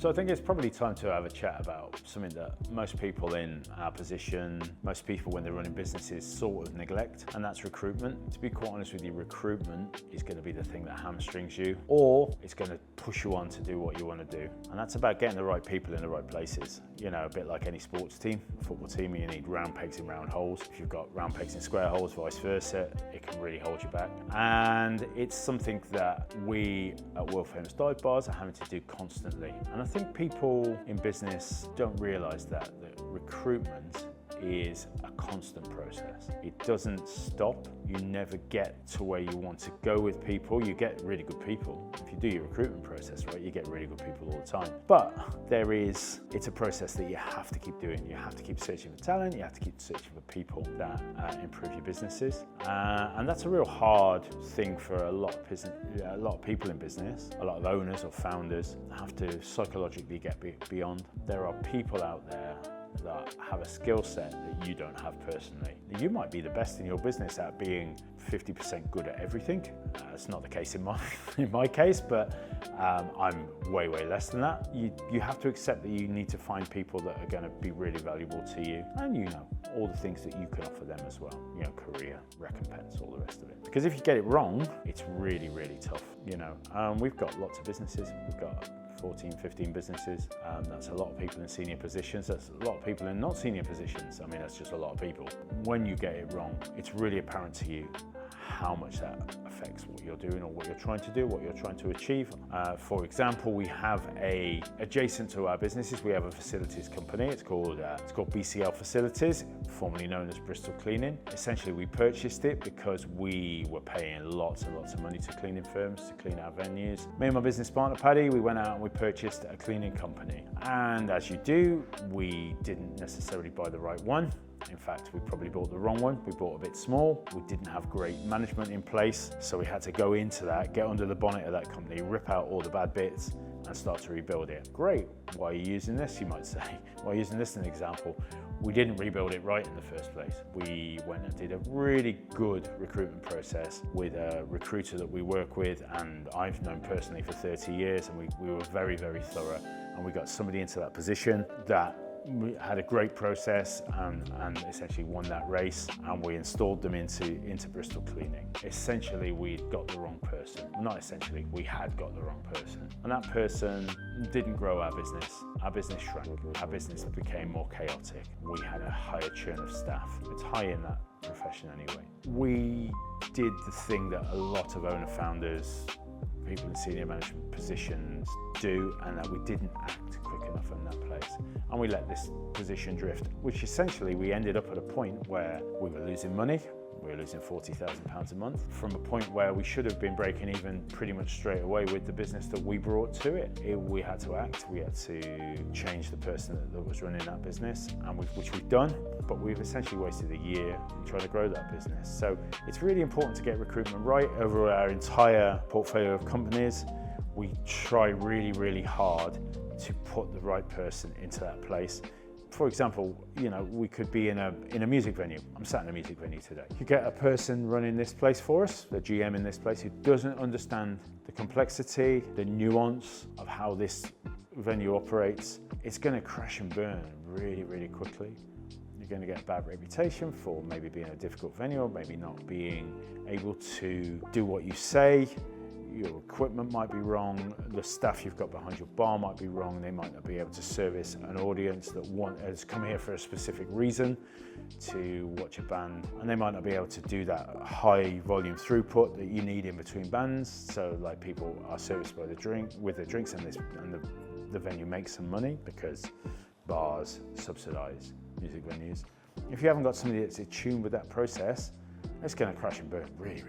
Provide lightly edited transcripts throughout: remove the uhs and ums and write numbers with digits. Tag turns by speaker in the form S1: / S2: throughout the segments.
S1: So I think it's probably time to have a chat about something that most people in our position, most people when they're running businesses sort of neglect, and that's recruitment. To be quite honest with you, recruitment is going to be the thing that hamstrings you, or it's going to push you on to do what you want to do. And that's about getting the right people in the right places. You know, a bit like any sports team, football team, you need round pegs in round holes. If you've got round pegs in square holes, vice versa, it can really hold you back. And it's something that we at World Famous Dive Bars are having to do constantly. And I think people in business don't realise that recruitment is a constant process. It doesn't stop. You never get to where you want to go with people. You get really good people. If you do your recruitment process right, you get really good people all the time. But it's a process that you have to keep doing. You have to keep searching for talent. You have to keep searching for people that improve your businesses. And that's a real hard thing for a lot of people in business. A lot of owners or founders have to psychologically get beyond. There are people out there that have a skill set that you don't have personally. You might be the best in your business at being 50% good at everything. It's not the case in my case, but I'm way less than that. You have to accept that you need to find people that are going to be really valuable to you, and all the things that you can offer them as well. Career, recompense, all the rest of it. Because if you get it wrong, it's really tough. We've got lots of businesses. We've got 14, 15 businesses. That's a lot of people in senior positions. That's a lot of people in not senior positions. I mean, that's just a lot of people. When you get it wrong, it's really apparent to you how much that affects what you're doing or what you're trying to do, what you're trying to achieve. For example, we have adjacent to our businesses, we have a facilities company. It's called BCL Facilities, formerly known as Bristol Cleaning. Essentially, we purchased it because we were paying lots and lots of money to cleaning firms to clean our venues. Me and my business partner, Paddy, we went out and we purchased a cleaning company. And as you do, we didn't necessarily buy the right one. In fact, we probably bought the wrong one. We bought a bit small. We didn't have great management in place. So we had to go into that, get under the bonnet of that company, rip out all the bad bits and start to rebuild it. Great, why are you using this, you might say? Why are you using this as an example? We didn't rebuild it right in the first place. We went and did a really good recruitment process with a recruiter that we work with, and I've known personally for 30 years, and we were very thorough. And we got somebody into that position that we had a great process and essentially won that race, and we installed them into Bristol Cleaning. Essentially, we'd got the wrong person. Not essentially, we had got the wrong person. And that person didn't grow our business. Our business shrank. Our business became more chaotic. We had a higher churn of staff. It's high in that profession anyway. We did the thing that a lot of owner-founders, people in senior management positions do, and that we didn't act quick enough in that place. And we let this position drift, which essentially we ended up at a point where we were losing money. We were losing £40,000 a month from a point where we should have been breaking even pretty much straight away with the business that we brought to it. We had to act. We had to change the person that was running that business, and which we've done, but we've essentially wasted a year trying to grow that business. So it's really important to get recruitment right over our entire portfolio of companies. We try really hard to put the right person into that place. For example, we could be in a music venue. I'm sat in a music venue today. You get a person running this place for us, the GM in this place, who doesn't understand the complexity, the nuance of how this venue operates. It's going to crash and burn really quickly. You're going to get a bad reputation for maybe being a difficult venue, or maybe not being able to do what you say. Your equipment might be wrong, the staff you've got behind your bar might be wrong, they might not be able to service an audience that has come here for a specific reason to watch a band, and they might not be able to do that high volume throughput that you need in between bands. So like, people are serviced by the drinks, and the venue makes some money because bars subsidise music venues. If you haven't got somebody that's attuned with that process, it's going to crash and burn really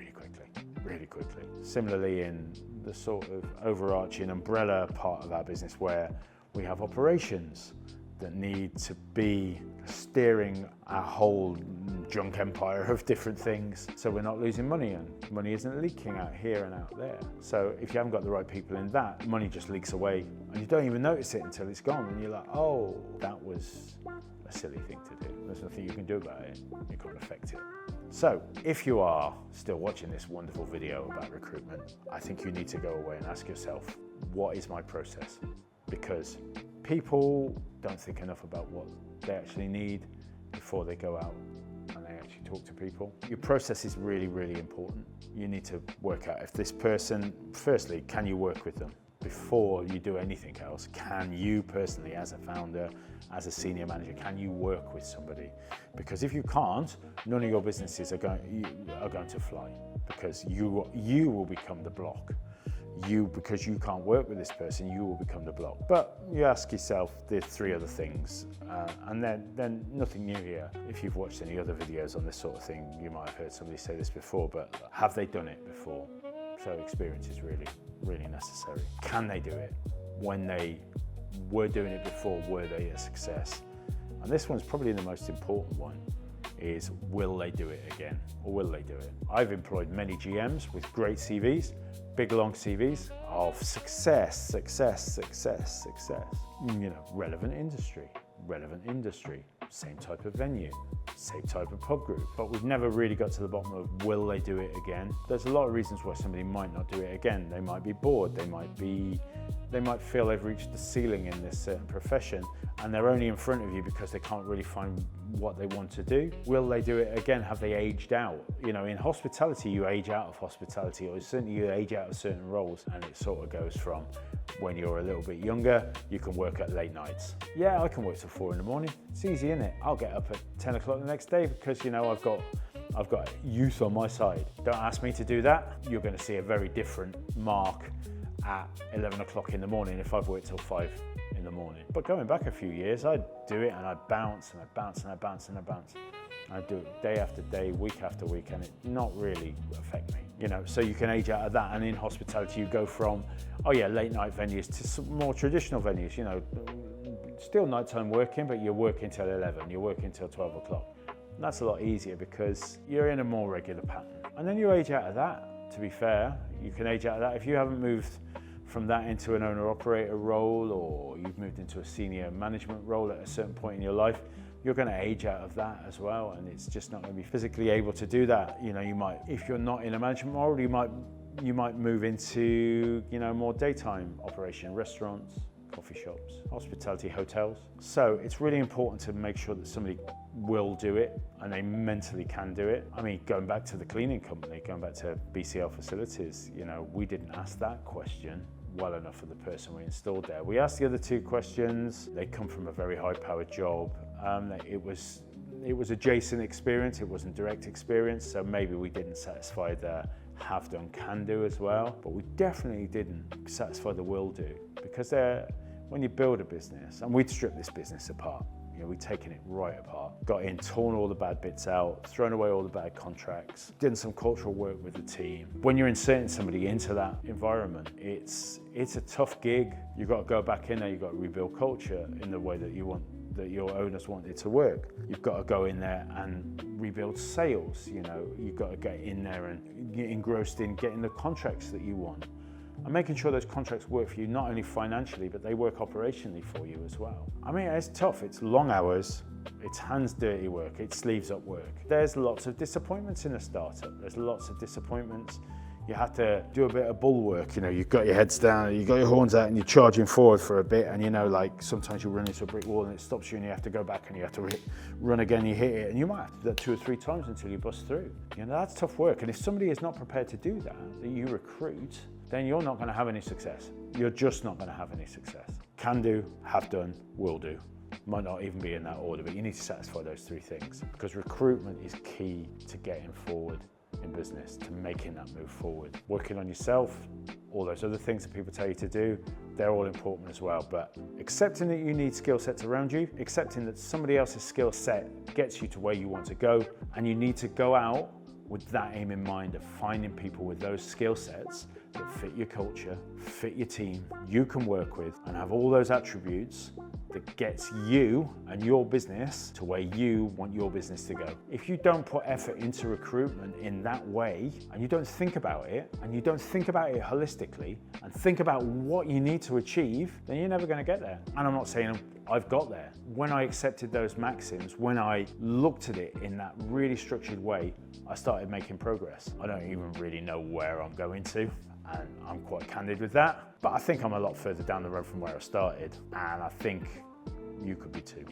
S1: quickly. Similarly, in the sort of overarching umbrella part of our business, where we have operations that need to be steering our whole junk empire of different things, so we're not losing money and money isn't leaking out here and out there. So if you haven't got the right people in that, money just leaks away and you don't even notice it until it's gone, and you're like, oh, that was a silly thing to do. There's nothing you can do about it. You can't affect it. So if you are still watching this wonderful video about recruitment, I think you need to go away and ask yourself, what is my process? because people don't think enough about what they actually need before they go out and they actually talk to people. Your process is really, really important. You need to work out if this person, firstly, can you work with them? Before you do anything else, can you personally, as a founder, as a senior manager, can you work with somebody? Because if you can't, none of your businesses are going to fly, because you will become the block. Because you can't work with this person, you will become the block. But you ask yourself the three other things, and then nothing new here. If you've watched any other videos on this sort of thing, you might have heard somebody say this before, but have they done it before? So experience is really, really necessary. Can they do it? When they were doing it before, were they a success? And this one's probably the most important one, is will they do it again, or will they do it? I've employed many GMs with great CVs, big long CVs of success. You know, relevant industry, same type of venue, same type of pub group, but we've never really got to the bottom of will they do it again. There's a lot of reasons why somebody might not do it again. They might be bored, they might feel they've reached the ceiling in this certain profession, and they're only in front of you because they can't really find what they want to do. Will they do it again? Have they aged out? You know, in hospitality, you age out of hospitality, or certainly you age out of certain roles, and it sort of goes from when you're a little bit younger, you can work at late nights. Yeah, I can work till 4 in the morning. It's easy, isn't it? I'll get up at 10 o'clock the next day because, you know, I've got youth on my side. Don't ask me to do that. You're going to see a very different Mark at 11 o'clock in the morning if I've worked till 5 in the morning. But going back a few years, I'd do it and I'd bounce and I'd bounce and I'd bounce and I'd bounce. I'd do it day after day, week after week, and it not really affect me. You know, so you can age out of that. And in hospitality, you go from, oh yeah, late night venues to some more traditional venues, you know, still nighttime working, but you're working till 11, you're working till 12 o'clock. And that's a lot easier because you're in a more regular pattern. And then you age out of that, to be fair. You can age out of that if you haven't moved from that into an owner-operator role, or you've moved into a senior management role at a certain point in your life. You're going to age out of that as well, and it's just not going to be physically able to do that. You know, you might, if you're not in a management role, you might move into, you know, more daytime operation, restaurants, coffee shops, hospitality, hotels. So it's really important to make sure that somebody will do it and they mentally can do it. I mean, going back to the cleaning company, going back to BCL Facilities, you know, we didn't ask that question well enough for the person we installed there. We asked the other two questions. They come from a very high-powered job. It was adjacent experience, it wasn't direct experience, so maybe we didn't satisfy the have done, can do as well, but we definitely didn't satisfy the will do, because when you build a business, and we'd stripped this business apart, you know, we'd taken it right apart, got in, torn all the bad bits out, thrown away all the bad contracts, did some cultural work with the team. When you're inserting somebody into that environment, it's a tough gig. You've got to go back in there, you've got to rebuild culture in the way that you want, that your owners want it to work. You've got to go in there and rebuild sales. You know, you've got to get in there and get engrossed in getting the contracts that you want, and making sure those contracts work for you, not only financially, but they work operationally for you as well. I mean, it's tough, it's long hours, it's hands dirty work, it's sleeves up work. There's lots of disappointments in a startup, there's lots of disappointments. You have to do a bit of bull work, you know, you've got your heads down, you've got your horns out and you're charging forward for a bit, and you know, like sometimes you run into a brick wall and it stops you and you have to go back and you have to run again, you hit it, and you might have to do that 2 or 3 times until you bust through. You know, that's tough work, and if somebody is not prepared to do that you recruit, then you're not going to have any success. You're just not going to have any success. Can do, have done, will do. Might not even be in that order, but you need to satisfy those 3 things, because recruitment is key to getting forward in business, to making that move forward. Working on yourself, all those other things that people tell you to do, they're all important as well. But accepting that you need skill sets around you, accepting that somebody else's skill set gets you to where you want to go, and you need to go out with that aim in mind of finding people with those skill sets that fit your culture, fit your team, you can work with, and have all those attributes that gets you and your business to where you want your business to go. If you don't put effort into recruitment in that way, and you don't think about it, and you don't think about it holistically, and think about what you need to achieve, then you're never going to get there. And I'm not saying I've got there. When I accepted those maxims, when I looked at it in that really structured way, I started making progress. I don't even really know where I'm going to. and I'm quite candid with that. But I think I'm a lot further down the road from where I started, and I think you could be too.